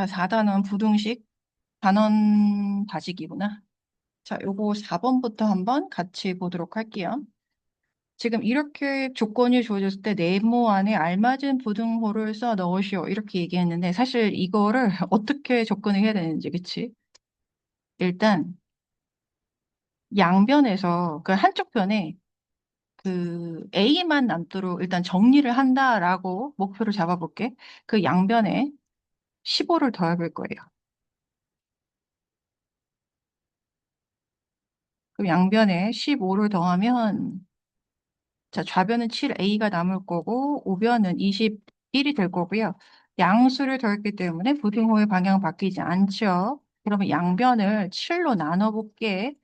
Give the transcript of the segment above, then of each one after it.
4단원 부등식 단원 다지기구나. 자, 요거 4번부터 한번 같이 보도록 할게요. 지금 이렇게 조건이 주어졌을 때 네모 안에 알맞은 부등호를 써 넣으시오. 이렇게 얘기했는데 사실 이거를 어떻게 접근을 해야 되는지, 그치? 일단 양변에서 그 한쪽 변에 그 A만 남도록 일단 정리를 한다라고 목표를 잡아볼게. 그 양변에 15를 더해볼 거예요. 그럼 양변에 15를 더하면 자, 좌변은 7A가 남을 거고 우변은 21이 될 거고요. 양수를 더했기 때문에 부등호의 방향 바뀌지 않죠. 그러면 양변을 7로 나눠볼게.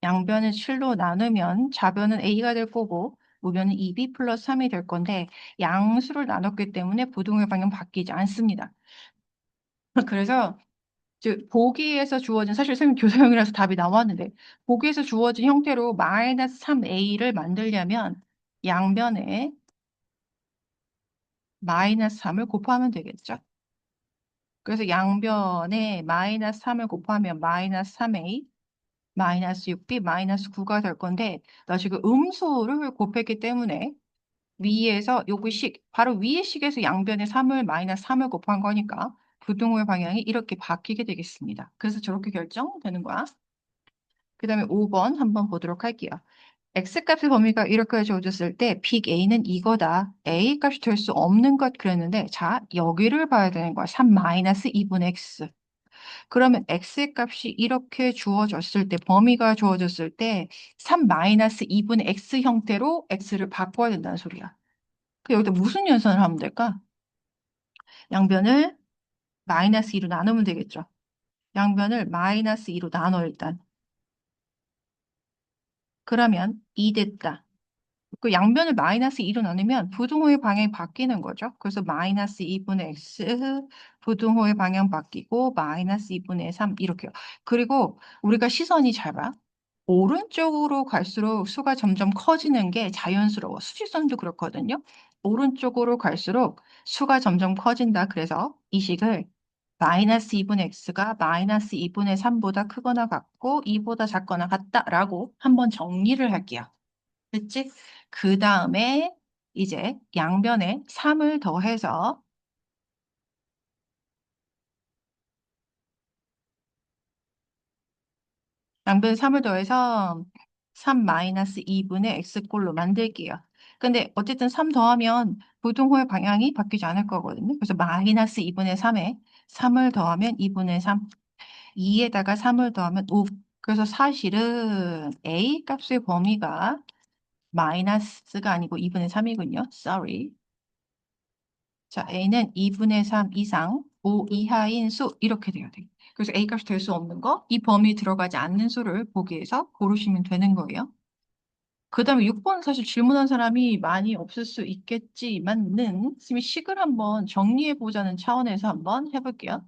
양변을 7로 나누면 좌변은 A가 될 거고 우변은 2B 플러스 3이 될 건데 양수를 나눴기 때문에 부등호의 방향 바뀌지 않습니다. 그래서 즉 보기에서 주어진 사실 선생님 교사형이라서 답이 나왔는데 보기에서 주어진 형태로 마이너스 3A를 만들려면 양변에 마이너스 3을 곱하면 되겠죠. 그래서 양변에 마이너스 3을 곱하면 마이너스 3a, 마이너스 6b, 마이너스 9가 될 건데 나 지금 음수를 곱했기 때문에 위에서 요거 식, 바로 위의 식에서 양변에 3을 마이너스 3을 곱한 거니까 부등호의 방향이 이렇게 바뀌게 되겠습니다. 그래서 저렇게 결정되는 거야. 그 다음에 5번 한번 보도록 할게요. X값의 범위가 이렇게 주어졌을 때 빅 A는 이거다. A값이 될 수 없는 것 그랬는데 자 여기를 봐야 되는 거야. 3 마이너스 2분의 X. 그러면 X의 값이 이렇게 주어졌을 때 범위가 주어졌을 때 3 마이너스 2분의 X 형태로 X를 바꿔야 된다는 소리야. 그 여기다 무슨 연산을 하면 될까? 양변을 마이너스 2로 나누면 되겠죠. 양변을 마이너스 2로 나눠 일단. 그러면 2 됐다. 그 양변을 마이너스 2로 나누면 부등호의 방향이 바뀌는 거죠. 그래서 마이너스 2분의 x 부등호의 방향 바뀌고 마이너스 2분의 3 이렇게요. 그리고 우리가 시선이 잘 봐. 오른쪽으로 갈수록 수가 점점 커지는 게 자연스러워. 수직선도 그렇거든요. 오른쪽으로 갈수록 수가 점점 커진다. 그래서 이 식을 마이너스 2분의 x가 마이너스 2분의 3보다 크거나 같고 2보다 작거나 같다라고 한번 정리를 할게요. 됐지? 그 다음에 이제 양변에 3을 더해서 양변에 3을 더해서 3 마이너스 2분의 x꼴로 만들게요. 근데 어쨌든 3 더하면 부등호의 방향이 바뀌지 않을 거거든요. 그래서 마이너스 2분의 3에 3을 더하면 2분의 3, 2에다가 3을 더하면 5. 그래서 사실은 a 값의 범위가 마이너스가 아니고 2분의 3이군요. Sorry. 자, A는 2분의 3 이상 5 이하인 수 이렇게 돼야 돼. 그래서 A값이 될 수 없는 거, 이 범위에 들어가지 않는 수를 보기 위해서 고르시면 되는 거예요. 그 다음에 6번 사실 질문한 사람이 많이 없을 수 있겠지만은 선생님이 식을 한번 정리해보자는 차원에서 한번 해볼게요.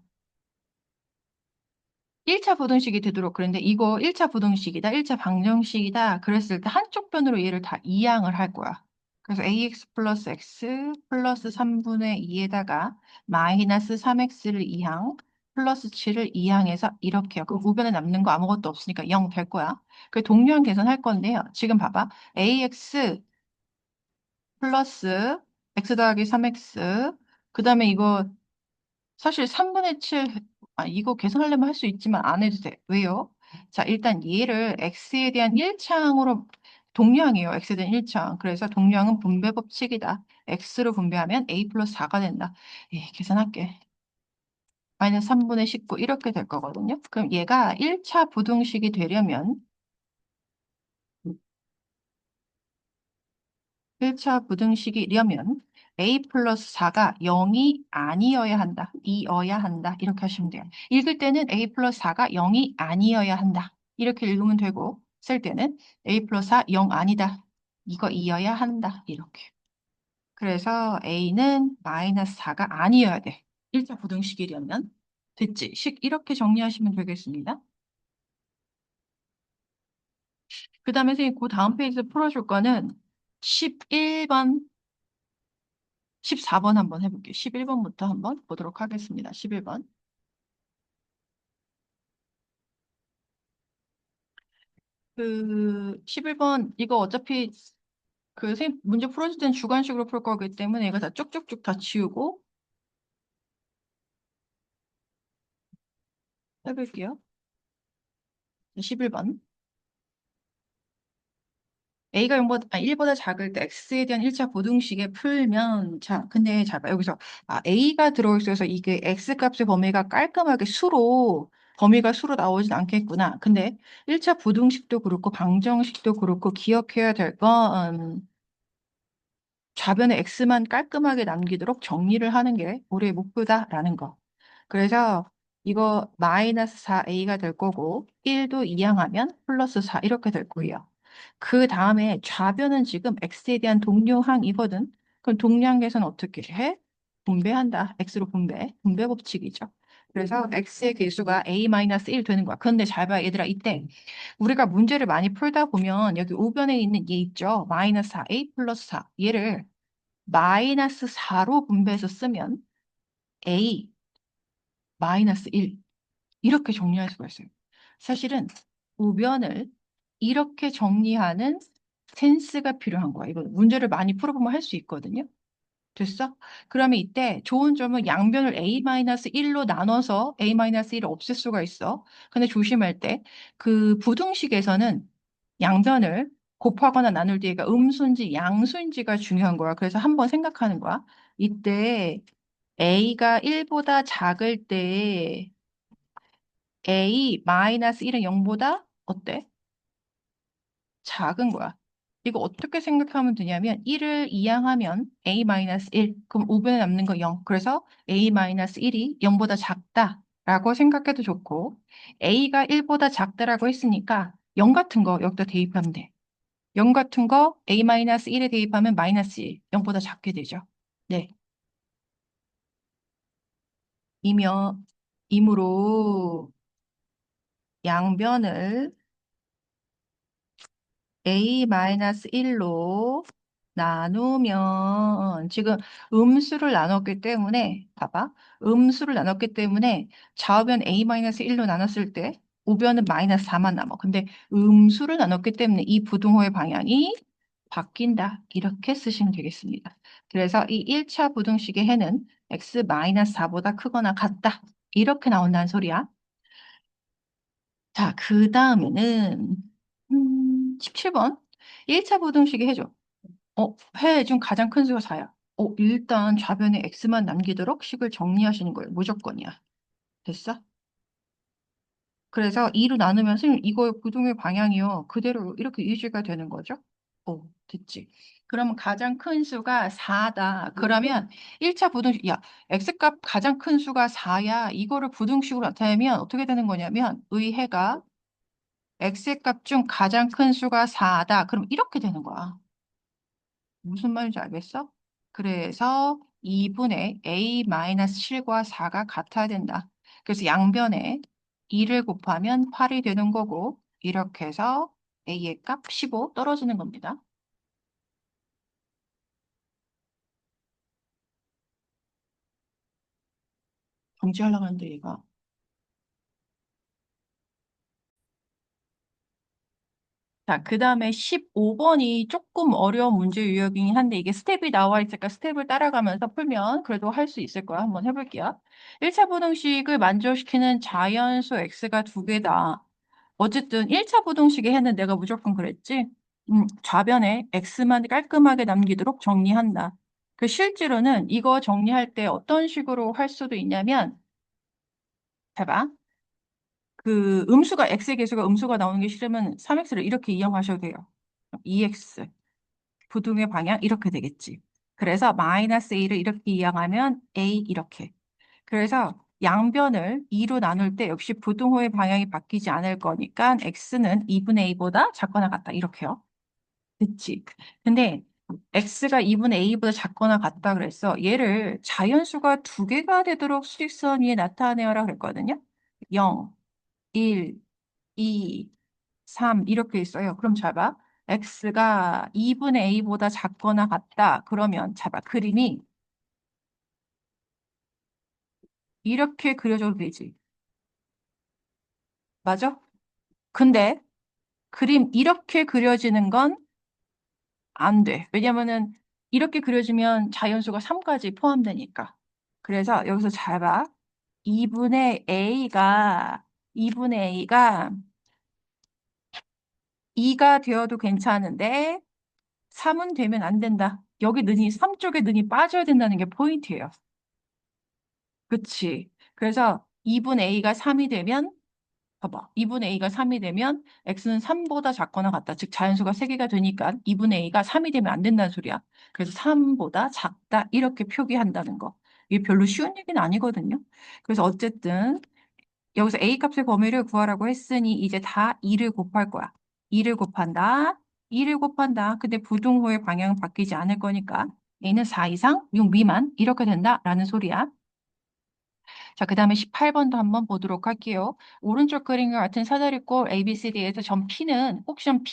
1차 부등식이 되도록 그랬는데 이거 1차 부등식이다, 1차 방정식이다 그랬을 때 한쪽 변으로 얘를 다 이항을 할 거야. 그래서 ax 플러스 x 플러스 3분의 2에다가 마이너스 3x를 이항 플러스 7을 이항해서 이렇게 해요. 그 우변에 남는 거 아무것도 없으니까 0 될 거야. 그 동류항 계산할 건데요. 지금 봐봐. ax 플러스 x 더하기 3x 그 다음에 이거 사실 3분의 7, 이거 계산하려면 할 수 있지만 안 해도 돼. 왜요? 자, 일단 얘를 x에 대한 1차항으로 동량이에요. x에 대한 1차항. 그래서 동량은 분배 법칙이다. x로 분배하면 a 플러스 4가 된다. 예, 계산할게. 마이너스 3분의 19 이렇게 될 거거든요. 그럼 얘가 1차 부등식이 되려면 1차 부등식이려면 a 플러스 4가 0이 아니어야 한다. 이어야 한다. 이렇게 하시면 돼요. 읽을 때는 a 플러스 4가 0이 아니어야 한다. 이렇게 읽으면 되고 쓸 때는 a 플러스 4 0 아니다. 이거 이어야 한다. 이렇게. 그래서 a는 마이너스 4가 아니어야 돼. 1차 부등식이려면. 됐지? 식 이렇게 정리하시면 되겠습니다. 그 다음에 선생님 그 다음 페이지에서 풀어줄 거는 11번 14번 한번 해볼게요. 11번부터 한번 보도록 하겠습니다. 11번. 그 11번 이거 어차피 그 선생님 문제 풀어줄 때는 주관식으로 풀 거기 때문에 이거 다 쭉쭉쭉 다 지우고 해볼게요. 11번. A가 1보다 작을 때 X에 대한 1차 부등식에 풀면, 자, 근데 잘 봐. 여기서, A가 들어있어서 이게 X 값의 범위가 깔끔하게 범위가 수로 나오진 않겠구나. 근데 1차 부등식도 그렇고, 방정식도 그렇고, 기억해야 될 건, 좌변에 X만 깔끔하게 남기도록 정리를 하는 게 우리의 목표다라는 거. 그래서 이거 마이너스 4A가 될 거고, 1도 이항하면 플러스 4 이렇게 될 거예요. 그 다음에 좌변은 지금 x에 대한 동료항이거든. 그럼 동량계선 어떻게 해? 분배한다. x로 분배 법칙이죠. 그래서 x의 계수가 a-1 되는 거야. 그런데 잘 봐, 얘들아. 이때 우리가 문제를 많이 풀다 보면 여기 우변에 있는 얘 있죠. 마이너스 4a 플러스 4. 얘를 마이너스 4로 분배해서 쓰면 a 마이너스 1 이렇게 정리할 수가 있어요. 사실은 우변을 이렇게 정리하는 센스가 필요한 거야. 이거 문제를 많이 풀어보면 할 수 있거든요. 됐어? 그러면 이때 좋은 점은 양변을 a-1로 나눠서 a-1을 없앨 수가 있어. 근데 조심할 때 그 부등식에서는 양변을 곱하거나 나눌 때 얘가 음수인지 양수인지가 중요한 거야. 그래서 한번 생각하는 거야. 이때 a가 1보다 작을 때 a-1은 0보다 어때? 작은 거야. 이거 어떻게 생각하면 되냐면 1을 이항하면 a-1 그럼 우변에 남는 거 0. 그래서 a-1이 0보다 작다라고 생각해도 좋고 a가 1보다 작다라고 했으니까 0 같은 거 여기다 대입하면 돼. 0 같은 거 a-1에 대입하면 마이너스 1, 0보다 작게 되죠. 네. 이며 이므로 양변을 a-1로 나누면 지금 음수를 나눴기 때문에 봐봐. 음수를 나눴기 때문에 좌우변 a-1로 나눴을 때 우변은 마이너스 4만 남아. 근데 음수를 나눴기 때문에 이 부등호의 방향이 바뀐다. 이렇게 쓰시면 되겠습니다. 그래서 이 1차 부등식의 해는 x-4보다 크거나 같다. 이렇게 나온다는 소리야. 자, 그 다음에는 17번. 1차 부등식이 해줘. 해 중 가장 큰 수가 4야. 일단 좌변에 x만 남기도록 식을 정리하시는 거예요. 무조건이야. 됐어? 그래서 2로 나누면 선생님 이거 부등의 방향이요. 그대로 이렇게 유지가 되는 거죠? 됐지. 그러면 가장 큰 수가 4다. 그러면 1차 부등식, 야, x값 가장 큰 수가 4야. 이거를 부등식으로 나타내면 어떻게 되는 거냐면 의해가 x의 값 중 가장 큰 수가 4다. 그럼 이렇게 되는 거야. 무슨 말인지 알겠어? 그래서 2분의 a-7과 4가 같아야 된다. 그래서 양변에 2를 곱하면 8이 되는 거고 이렇게 해서 a의 값 15 떨어지는 겁니다. 정지하려고 하는데 얘가 자, 그 다음에 15번이 조금 어려운 문제 유형이긴 한데 이게 스텝이 나와 있으니까 스텝을 따라가면서 풀면 그래도 할 수 있을 거야. 한번 해볼게요. 1차 부등식을 만족시키는 자연수 x가 두 개다. 어쨌든 1차 부등식의 해는 내가 무조건 그랬지. 좌변에 x만 깔끔하게 남기도록 정리한다. 그 실제로는 이거 정리할 때 어떤 식으로 할 수도 있냐면 봐봐. 그 음수가 x의 계수가 음수가 나오는 게 싫으면 3x를 이렇게 이용하셔도 돼요. 2x 부등의 방향 이렇게 되겠지. 그래서 마이너스 a를 이렇게 이항하면 a 이렇게. 그래서 양변을 2로 나눌 때 역시 부등호의 방향이 바뀌지 않을 거니까 x는 2분의 a보다 작거나 같다 이렇게요. 그치? 근데 x가 2분의 a보다 작거나 같다 그랬어. 얘를 자연수가 두 개가 되도록 수직선 위에 나타내라 그랬거든요. 0, 1, 2, 3 이렇게 있어요. 그럼 잘 봐. x가 2분의 a보다 작거나 같다. 그러면 잘 봐. 그림이 이렇게 그려줘도 되지. 맞아? 근데 그림 이렇게 그려지는 건 안 돼. 왜냐면은 이렇게 그려지면 자연수가 3까지 포함되니까. 그래서 여기서 잘 봐. 2분의 A가 2가 되어도 괜찮은데 3은 되면 안 된다. 여기 는이 3 쪽에 는이 빠져야 된다는 게 포인트예요. 그치? 그래서 2분의 A가 3이 되면 봐봐. 2분의 A가 3이 되면 X는 3보다 작거나 같다. 즉 자연수가 3개가 되니까 2분의 A가 3이 되면 안 된다는 소리야. 그래서 3보다 작다 이렇게 표기한다는 거. 이게 별로 쉬운 얘기는 아니거든요. 그래서 어쨌든 여기서 A 값의 범위를 구하라고 했으니 이제 다 2를 곱할 거야. 2를 곱한다. 2를 곱한다. 근데 부등호의 방향은 바뀌지 않을 거니까 A는 4 이상, 6 미만 이렇게 된다라는 소리야. 자, 그 다음에 18번도 한번 보도록 할게요. 오른쪽 그림과 같은 사다리꼴 ABCD에서 점 P는 꼭지점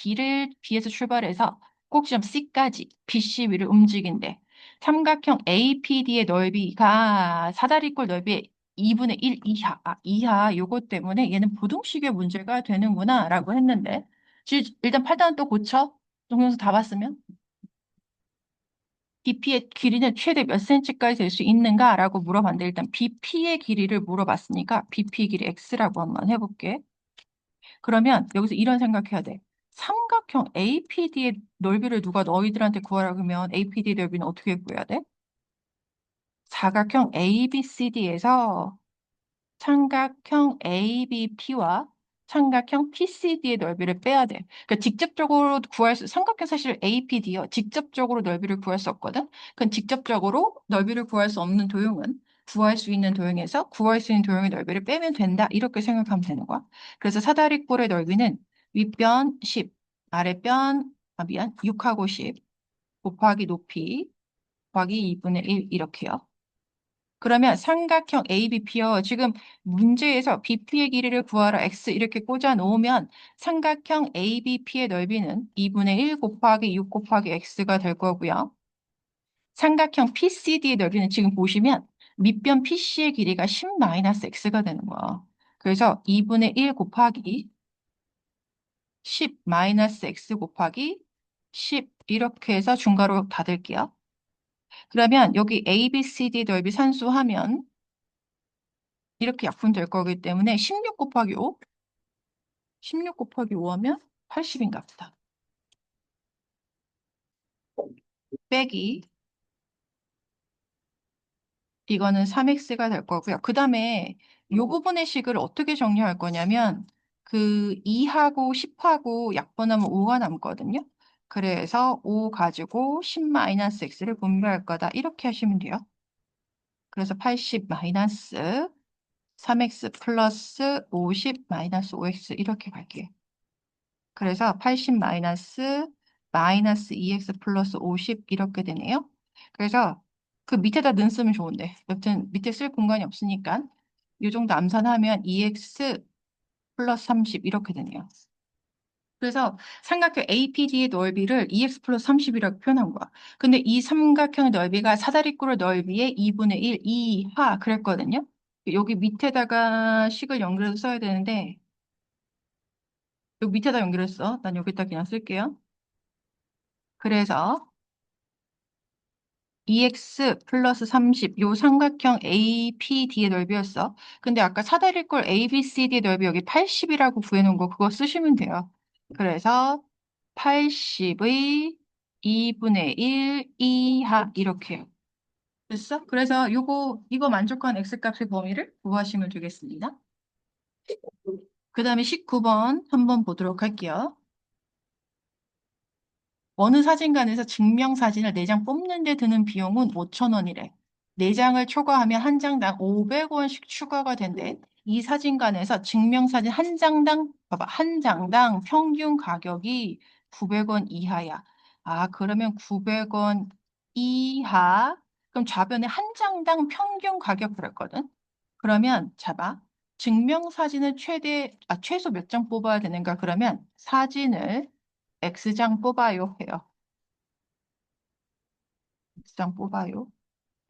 B에서 출발해서 꼭지점 C까지 BC 위를 움직인대. 삼각형 APD의 넓이가 사다리꼴 넓이의 2분의 1 이하, 이하 요것 때문에 얘는 부등식의 문제가 되는구나 라고 했는데 일단 8단은 또 고쳐. 동영상 다 봤으면. BP의 길이는 최대 몇 cm까지 될 수 있는가라고 물어봤는데 일단 BP의 길이를 물어봤으니까 BP 길이 X라고 한번 해볼게. 그러면 여기서 이런 생각해야 돼. 삼각형 APD의 넓이를 누가 너희들한테 구하라 그러면 APD 넓이는 어떻게 구해야 돼? 사각형 ABCD에서 삼각형 ABP와 삼각형 PCD의 넓이를 빼야 돼. 그러니까 직접적으로 삼각형 사실 APD요. 직접적으로 넓이를 구할 수 없거든. 그건 직접적으로 넓이를 구할 수 없는 도형은 구할 수 있는 도형에서 구할 수 있는 도형의 넓이를 빼면 된다. 이렇게 생각하면 되는 거야. 그래서 사다리꼴의 넓이는 윗변 10, 아랫변, 6하고 10 곱하기 높이 곱하기 2분의 1 이렇게요. 그러면 삼각형 ABP요. 지금 문제에서 BP의 길이를 구하라 X 이렇게 꽂아 놓으면 삼각형 ABP의 넓이는 2분의 1 곱하기 6 곱하기 X가 될 거고요. 삼각형 PCD의 넓이는 지금 보시면 밑변 PC의 길이가 10-X가 되는 거야. 그래서 2분의 1 곱하기 10-X 곱하기 10 이렇게 해서 중괄호 닫을게요. 그러면 여기 ABCD 넓이 산수하면 이렇게 약분될 거기 때문에 16 곱하기 5, 16 곱하기 5 하면 80인가 보다. 빼기, 이거는 3x가 될 거고요. 그 다음에 이 부분의 식을 어떻게 정리할 거냐면 그 2하고 10하고 약분하면 5가 남거든요. 그래서 5 가지고 10-x를 분배할 거다. 이렇게 하시면 돼요. 그래서 80 마이너스 3x 플러스 50 마이너스 5x 이렇게 갈게요. 그래서 80 마이너스 2x 플러스 50 이렇게 되네요. 그래서 그 밑에다 는 쓰면 좋은데 여튼 밑에 쓸 공간이 없으니까 이 정도 암산하면 2x 플러스 30 이렇게 되네요. 그래서 삼각형 APD의 넓이를 2x 플러스 30이라고 표현한 거야. 근데 이 삼각형의 넓이가 사다리꼴의 넓이의 2분의 1 이하 그랬거든요. 여기 밑에다가 식을 연결해서 써야 되는데 여기 밑에다 연결했어. 난 여기다 그냥 쓸게요. 그래서 2x 플러스 30, 요 삼각형 APD의 넓이였어. 근데 아까 사다리꼴 ABCD의 넓이 여기 80이라고 구해놓은 거 그거 쓰시면 돼요. 그래서 80의 2분의 1 이하 이렇게요. 됐어? 그래서 이거 만족한 x값의 범위를 구하시면 되겠습니다. 그 다음에 19번 한번 보도록 할게요. 어느 사진관에서 증명사진을 4장 뽑는 데 드는 비용은 5,000원이래. 4장을 초과하면 한 장당 500원씩 추가가 된대. 이 사진관에서 증명사진 한 장당, 봐봐, 한 장당 평균 가격이 900원 이하야. 아, 그러면 900원 이하. 그럼 좌변에 한 장당 평균 가격 그랬거든. 그러면 잡아. 증명사진을 최소 몇 장 뽑아야 되는가? 그러면 사진을 X장 뽑아요 해요. X장 뽑아요.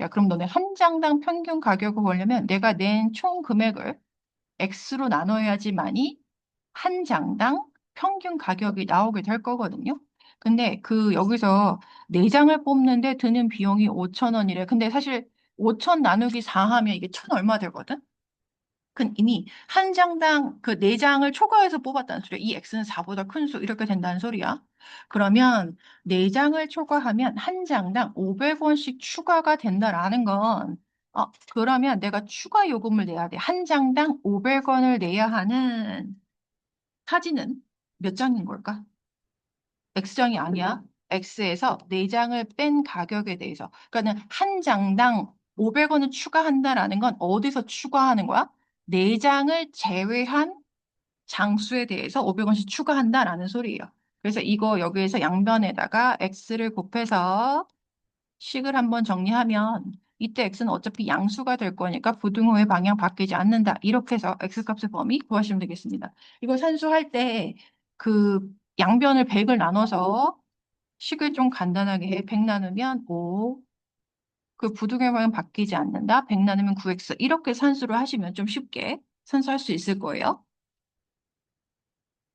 야, 그럼 너네 한 장당 평균 가격을 보려면 내가 낸 총 금액을 X로 나눠야지만이 한 장당 평균 가격이 나오게 될 거거든요. 근데 여기서 네장을 뽑는데 드는 비용이 5천 원이래. 근데 사실 5천 나누기 4 하면 이게 천 얼마 되거든? 그 이미 한 장당 그 네장을 초과해서 뽑았다는 소리야. 이 x는 4보다 큰 수 이렇게 된다는 소리야. 그러면 네장을 초과하면 한 장당 500원씩 추가가 된다라는 건 그러면 내가 추가 요금을 내야 돼. 한 장당 500원을 내야 하는 사진은 몇 장인 걸까? X장이 아니야. X에서 네장을뺀 가격에 대해서. 그러니까는 한 장당 500원을 추가한다라는 건 어디서 추가하는 거야? 네장을 제외한 장수에 대해서 500원씩 추가한다라는 소리예요. 그래서 이거 여기에서 양변에다가 X를 곱해서 식을 한번 정리하면 이때 X는 어차피 양수가 될 거니까 부등호의 방향 바뀌지 않는다. 이렇게 해서 X값의 범위 구하시면 되겠습니다. 이거 산수할 때 그 양변을 100을 나눠서 식을 좀 간단하게 해. 100 나누면 5. 그 부등의 방향 바뀌지 않는다. 100 나누면 9x. 이렇게 산수를 하시면 좀 쉽게 산수할 수 있을 거예요.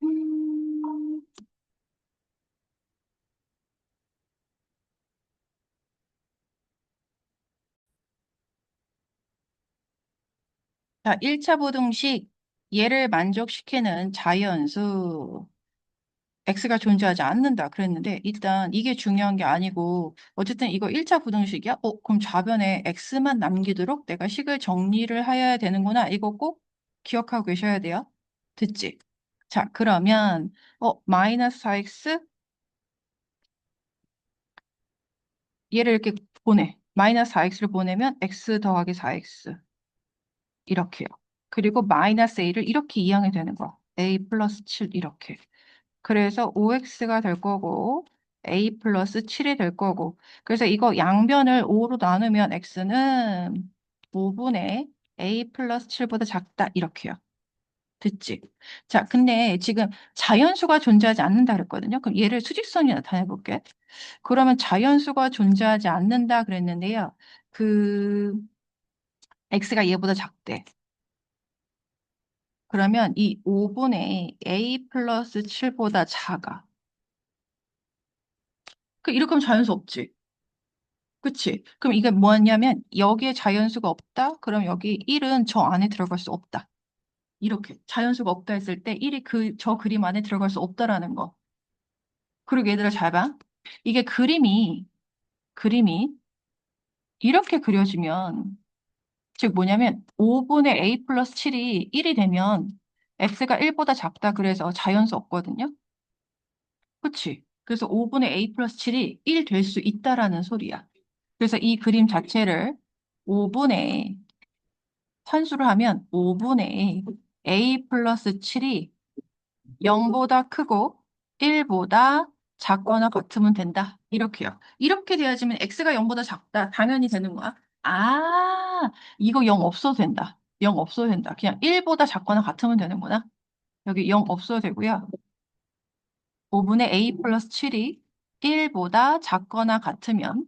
음, 자, 1차 부등식 얘를 만족시키는 자연수 x가 존재하지 않는다 그랬는데 일단 이게 중요한 게 아니고 어쨌든 이거 1차 부등식이야? 그럼 좌변에 x만 남기도록 내가 식을 정리를 해야 되는구나. 이거 꼭 기억하고 계셔야 돼요. 듣지? 자, 그러면 마이너스 4x 얘를 이렇게 보내. 마이너스 4x를 보내면 x 더하기 4x 이렇게요. 그리고 마이너스 a를 이렇게 이항이 되는 거야. a 플러스 7 이렇게. 그래서 5x가 될 거고 a 플러스 7이 될 거고 그래서 이거 양변을 5로 나누면 x는 5분의 a 플러스 7보다 작다 이렇게요. 됐지? 자, 근데 지금 자연수가 존재하지 않는다 그랬거든요. 그럼 얘를 수직선이 나타내 볼게. 그러면 자연수가 존재하지 않는다 그랬는데요. 그 x가 얘보다 작대. 그러면 이 5분의 a 플러스 7보다 작아. 이렇게 하면 자연수 없지. 그치? 그럼 이게 뭐냐면 여기에 자연수가 없다? 그럼 여기 1은 저 안에 들어갈 수 없다. 이렇게 자연수가 없다 했을 때 1이 저 그림 안에 들어갈 수 없다라는 거. 그리고 얘들아 잘 봐. 이게 그림이 이렇게 그려지면 즉 뭐냐면 5분의 a 플러스 7이 1이 되면 x가 1보다 작다 그래서 자연수 없거든요. 그치? 그래서 5분의 a 플러스 7이 1 될 수 있다라는 소리야. 그래서 이 그림 자체를 5분의 산수를 하면 5분의 a 플러스 7이 0보다 크고 1보다 작거나 같으면 된다. 이렇게요. 이렇게 되어지면 x가 0보다 작다. 당연히 되는 거야. 아, 이거 0 없어도 된다. 0 없어도 된다. 그냥 1보다 작거나 같으면 되는구나. 여기 0 없어도 되고요. 5분의 a 플러스 7이 1보다 작거나 같으면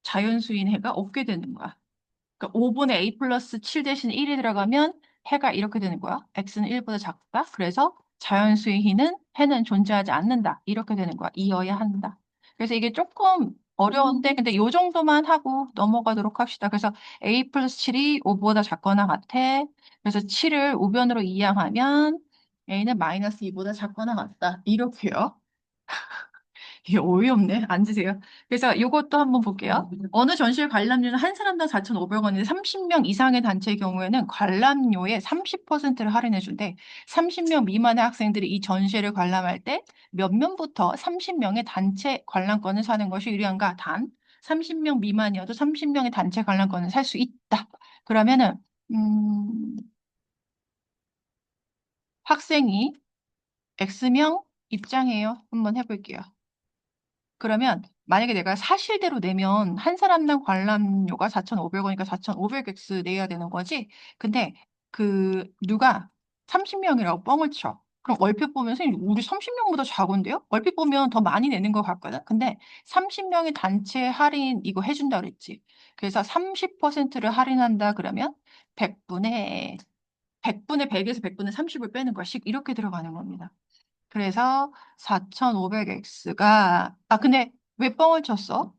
자연수인 해가 없게 되는 거야. 그러니까 5분의 a 플러스 7 대신 1이 들어가면 해가 이렇게 되는 거야. x는 1보다 작다. 그래서 자연수의 해는 존재하지 않는다. 이렇게 되는 거야. 이어야 한다. 그래서 이게 조금 어려운데 근데 요 정도만 하고 넘어가도록 합시다. 그래서 a 플러스 7이 5보다 작거나 같아. 그래서 7을 우변으로 이항하면 a는 마이너스 2보다 작거나 같다. 이렇게요. 이게 어이없네. 앉으세요. 그래서 이것도 한번 볼게요. 어느 전시회 관람료는 한 사람당 4,500원인데 30명 이상의 단체의 경우에는 관람료의 30%를 할인해 준대. 30명 미만의 학생들이 이 전시회를 관람할 때 몇 명부터 30명의 단체 관람권을 사는 것이 유리한가? 단 30명 미만이어도 30명의 단체 관람권을 살 수 있다. 그러면은 음, 학생이 X명 입장해요. 한번 해볼게요. 그러면 만약에 내가 사실대로 내면 한 사람당 관람료가 4,500원이니까 4,500x 내야 되는 거지. 근데 누가 30명이라고 뻥을 쳐. 그럼 얼핏 보면 선생님 우리 30명보다 작은데요? 얼핏 보면 더 많이 내는 것 같거든. 근데 30명의 단체 할인 이거 해준다 그랬지. 그래서 30%를 할인한다 그러면 100분의 100에서 100분의 30을 빼는 거야. 이렇게 들어가는 겁니다. 그래서 4,500X가 근데 왜 뻥을 쳤어?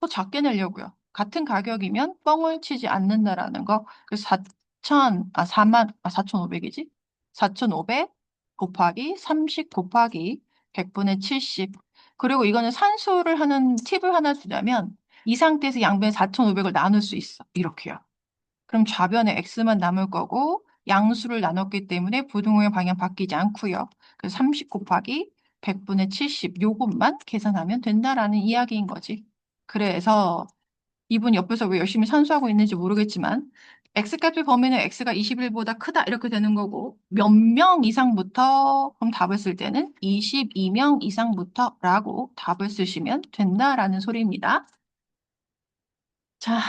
더 작게 내려고요. 같은 가격이면 뻥을 치지 않는다라는 거. 그래서 4,500이지? 4,500 곱하기 30 곱하기 100분의 70. 그리고 이거는 산수를 하는 팁을 하나 주자면 이 상태에서 양변에 4,500을 나눌 수 있어. 이렇게요. 그럼 좌변에 x만 남을 거고 양수를 나눴기 때문에 부등호의 방향 바뀌지 않고요. 그래서 30 곱하기 100분의 70 요것만 계산하면 된다라는 이야기인 거지. 그래서 이분 옆에서 왜 열심히 산수하고 있는지 모르겠지만 x값의 범위는 x가 21보다 크다 이렇게 되는 거고 몇 명 이상부터 그럼 답을 쓸 때는 22명 이상부터라고 답을 쓰시면 된다라는 소리입니다. 자,